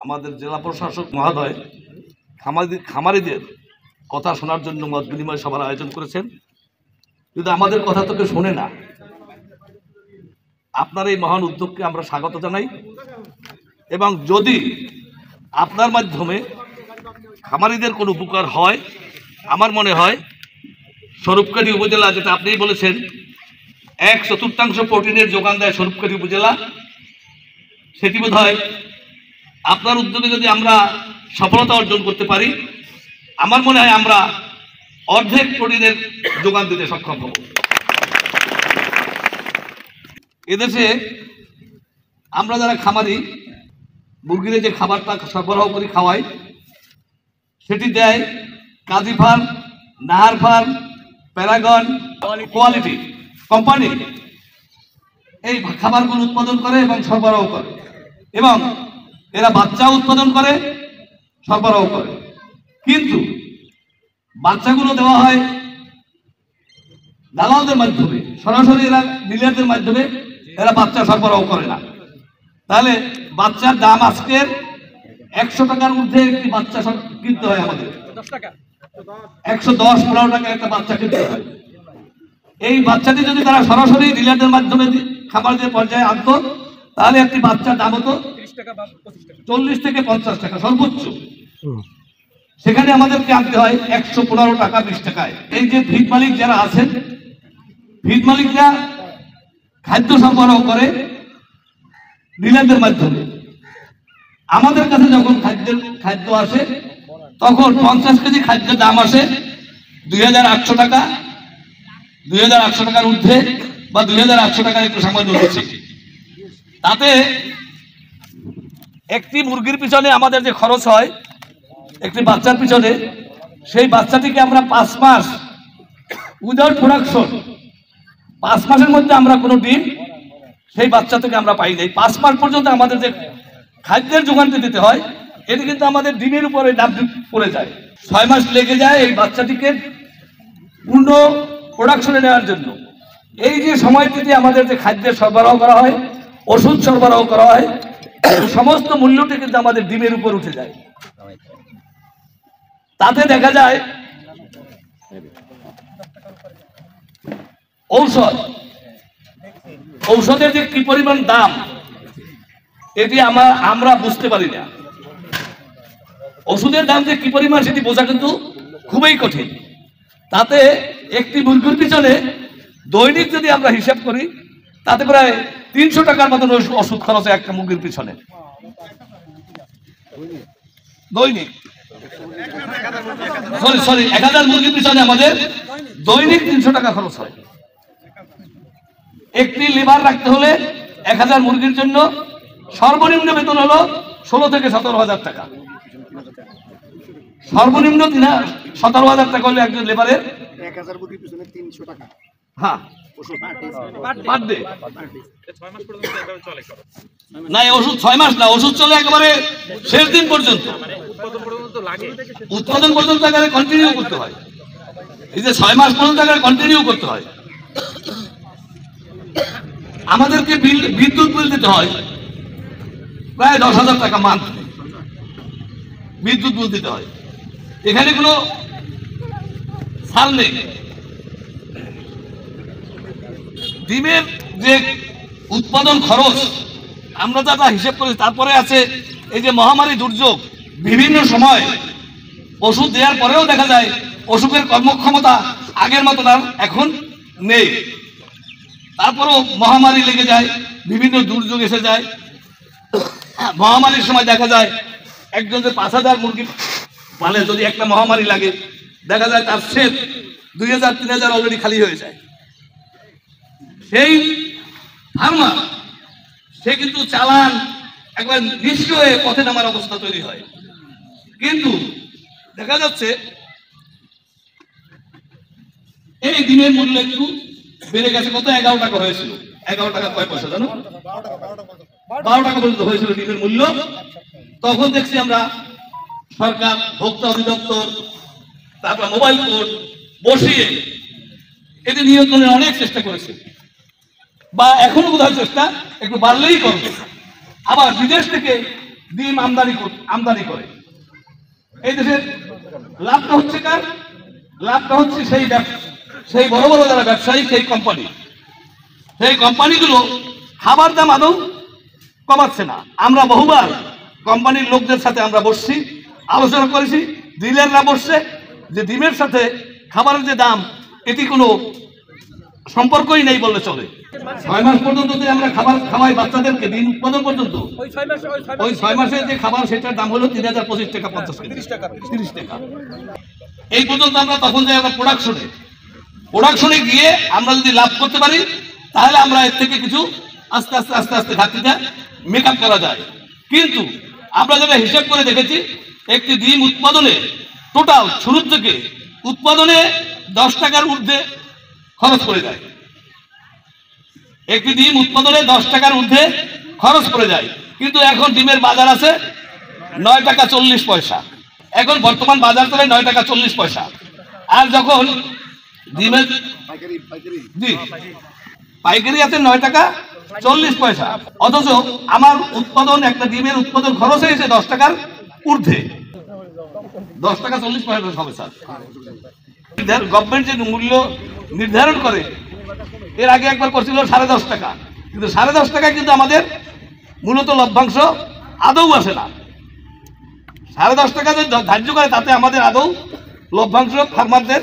আমাদের জেলা প্রশাসক মহোদয় খামারিদের কথা শোনার জন্য মত বিনিময় সভার আয়োজন করেছেন, কিন্তু আমাদের কথা তো কেউ শোনে না। আপনার এই মহান উদ্যোগকে আমরা স্বাগত জানাই, এবং যদি আপনার মাধ্যমে খামারিদের কোনো উপকার হয়, আমার মনে হয় স্বরূপকারী উপজেলা, যেটা আপনিই বলেছেন 1/4 প্রোটিনের যোগান দেয় স্বরূপকারী উপজেলা, সেটি বোধ হয় আপনার উদ্যোগে যদি আমরা সফলতা অর্জন করতে পারি, আমার মনে হয় আমরা অর্ধেক প্রোটিনের যোগান দিতে সক্ষম হব। এদেশে আমরা যারা খামারি, মুরগির যে খাবারটা সরবরাহ করে খাওয়াই, সেটি দেয় Kazi farm, Nahar farm, Paragon, quality company. এই খাবারগুলো উৎপাদন করে এবং সরবরাহ করে, এবং এরা বাচ্চা উৎপাদন করে, সরবরাহ করে। কিন্তু বাচ্চাগুলো দেওয়া হয় দালালদের মাধ্যমে, সরাসরি এরা ডিলারদের মাধ্যমে এরা বাচ্চা সরবরাহ করে না। তাহলে বাচ্চার দাম আজকের 100 টাকার মধ্যে একটি বাচ্চা কিনতে হয়, আমাদের 110-15 টাকা একটা বাচ্চা কিনতে হয়। এই বাচ্চাটি যদি তারা সরাসরি ডিলারদের মাধ্যমে খাবারের পর্যায়ে আনতো, তাহলে একটি বাচ্চার দাম হতো 40 থেকে 50 টাকা সর্বোচ্চ। সেখানে আমাদেরকে আনতে হয় 115 টাকা 20 টাকায়। এই যে ভিট মালিক যারা আছেন, ভিট মালিকরা খাদ্য সরবরাহ করে ডিলারদের মাধ্যমে। আমাদের কাছে যখন খাদ্য আসে, তখন 50 কেজি খাদ্যের দাম আসে 2800 টাকা, 2800 টাকার ঊর্ধ্বে, বা 2800 টাকার একটু সামান্য হচ্ছে। তাতে একটি মুরগির পিছনে আমাদের যে খরচ হয় একটি বাচ্চার পিছনে, সেই বাচ্চাটিকে আমরা 5 মাস উইদাউট প্রোডাকশন, 5 মাসের মধ্যে আমরা কোনো ডিম সেই বাচ্চা থেকে আমরা পাই নাই। 5 মাস পর্যন্ত আমাদের যে খাদ্যের যোগানটি দিতে হয়, এটি কিন্তু আমাদের ডিমের উপরে দাম পড়ে যায়। 6 মাস লেগে যায় এই বাচ্চাটিকে পূর্ণ প্রোডাকশনে নেওয়ার জন্য। এই যে সময়টিতে আমাদের যে খাদ্যের সরবরাহ করা হয়, ওষুধ সরবরাহ করা হয়, সমস্ত মূল্যটি কিন্তু আমাদের ডিমের উপর উঠে যায়। তাতে দেখা যায় ঔষধের যে কি পরিমাণ দাম, এটি আমরা বুঝতে পারি না। ওষুধের দাম যে কি পরিমাণ সেটি বোঝা কিন্তু খুবই কঠিন। তাতে একটি মুরগির পিছনে দৈনিক যদি আমরা হিসাব করি, তাতে প্রায় 300 টাকার মতন ওষুধ খরচ হয় একটা মুরগির পিছনে দৈনিক। সরি 1000 মুরগির পিছনে আমাদের দৈনিক 300 টাকা খরচ হয়। একটি লিভার রাখতে হলে 1000 মুরগির জন্য সর্বনিম্ন বেতন হলো 16 থেকে 17,000 টাকা। সর্বনিম্ন 17,000 টাকা হলে একজন লেবারের 1000 মুরগির পিছনে 300 টাকা। হ্যাঁ, পার ডে। না, ওষুধ 6 মাস না, ওষুধ চলে একেবারে শেষ দিন পর্যন্ত, উৎপাদন পর্যন্ত একেবারে কন্টিনিউ করতে হয়। এই যে 6 মাস পর্যন্ত একেবারে কন্টিনিউ করতে হয়। আমাদেরকে বিদ্যুৎ বিল দিতে হয় প্রায় 10,000 টাকা মান্থলি, বিদ্যুৎ বিল দিতে হয়। এখানে কোনো ছাড় নেই। ডিমের যে উৎপাদন খরচ আমরা যা হিসেব করি, তারপরে আছে এই যে মহামারী দুর্যোগ, বিভিন্ন সময় ওষুধ দেওয়ার পরেও দেখা যায় ওষুধের কর্মক্ষমতা আগের মতো আর এখন নেই। তারপরেও মহামারী লেগে যায়, বিভিন্ন দুর্যোগ এসে যায়। মহামারীর সময় দেখা যায় একজন যে 5000 মুরগি পালে, যদি একটা মহামারী লাগে, দেখা যায় তার শেড 2000-3000 অলরেডি খালি হয়ে যায়। সেই ফার্মার সে কিন্তু চালান একবার নিষ্ক্রিয় হয়ে পথে নামার অবস্থা তৈরি হয়। কিন্তু দেখা যাচ্ছে এই ডিমের মূল্য একটু বেড়ে গেছে। কত? 11 টাকা হয়েছিল। 11 টাকা কয় পয়সা জানো? 12 টাকা পর্যন্ত হয়েছিল ডিমের মূল্য। তখন দেখছি আমরা সরকার, ভোক্তা অধিদপ্তর, তারপর মোবাইল কোর্ট বসিয়ে এটি নিয়ন্ত্রণের অনেক চেষ্টা করেছে, বা এখনো বোধহয় চেষ্টা একটু বাড়লেই করবে। আবার বিদেশ থেকে ডিম আমদানি করে। এই দেশের লাভটা হচ্ছে কার? লাভটা হচ্ছে সেই বড় বড় যারা ব্যবসায়ী, সেই কোম্পানিগুলো খাবার দাম আদৌ কমাচ্ছে না। আমরা বহুবার কোম্পানির লোকদের সাথে আমরা বসছি, আলোচনা করেছি, ডিলাররা বসছে যে ডিমের সাথে খাবারের যে দাম এটি কোনো সম্পর্কই নেই বললে চলে। 6 মাস পর্যন্ত যে আমরা খাবার খাওয়াই বাচ্চাদেরকে, ডিম উৎপাদন পর্যন্ত, ওই 6 মাসের যে খাবার সেটার দাম হলো 3025 টাকা 50 টাকা 30 টাকা। এই পর্যন্ত আমরা তখন যাই আমরা প্রোডাকশনে গিয়ে আমরা যদি লাভ করতে পারি তাহলে আমরা এর থেকে কিছু আস্তে আস্তে ঘাটতিটা মেকআপ করা যায়। কিন্তু আমরা যেটা হিসাব করে দেখেছি, একটি ডিম উৎপাদনে টোটাল শুরু থেকে উৎপাদনে 10 টাকার ঊর্ধ্বে খরচ পড়ে যায়। একটি ডিম উৎপাদনে 10 টাকার ঊর্ধ্বে খরচ পড়ে যায়। কিন্তু এখন ডিমের বাজার আছে 9 টাকা 40 পয়সা। এখন বর্তমান বাজার চলে 9 টাকা 40 পয়সা। আর যখন ডিমের পাইকারি আছে 9 টাকা 40 পয়সা, অথচ আমার উৎপাদন, একটা ডিমের উৎপাদন খরচ হয়েছে 10 টাকার ঊর্ধ্বে, 10 টাকা 40 পয়সা হবে স্যার। গভর্নমেন্ট যে মূল্য নির্ধারণ করে, এর আগে একবার করছিল 10.5 টাকা, কিন্তু 10.5 টাকা কিন্তু আমাদের মূলত লভ্যাংশ আদৌ আসে না। 10.5 টাকা যে ধার্য করে তাতে আমাদের আদৌ লভ্যাংশ ফার্মারদের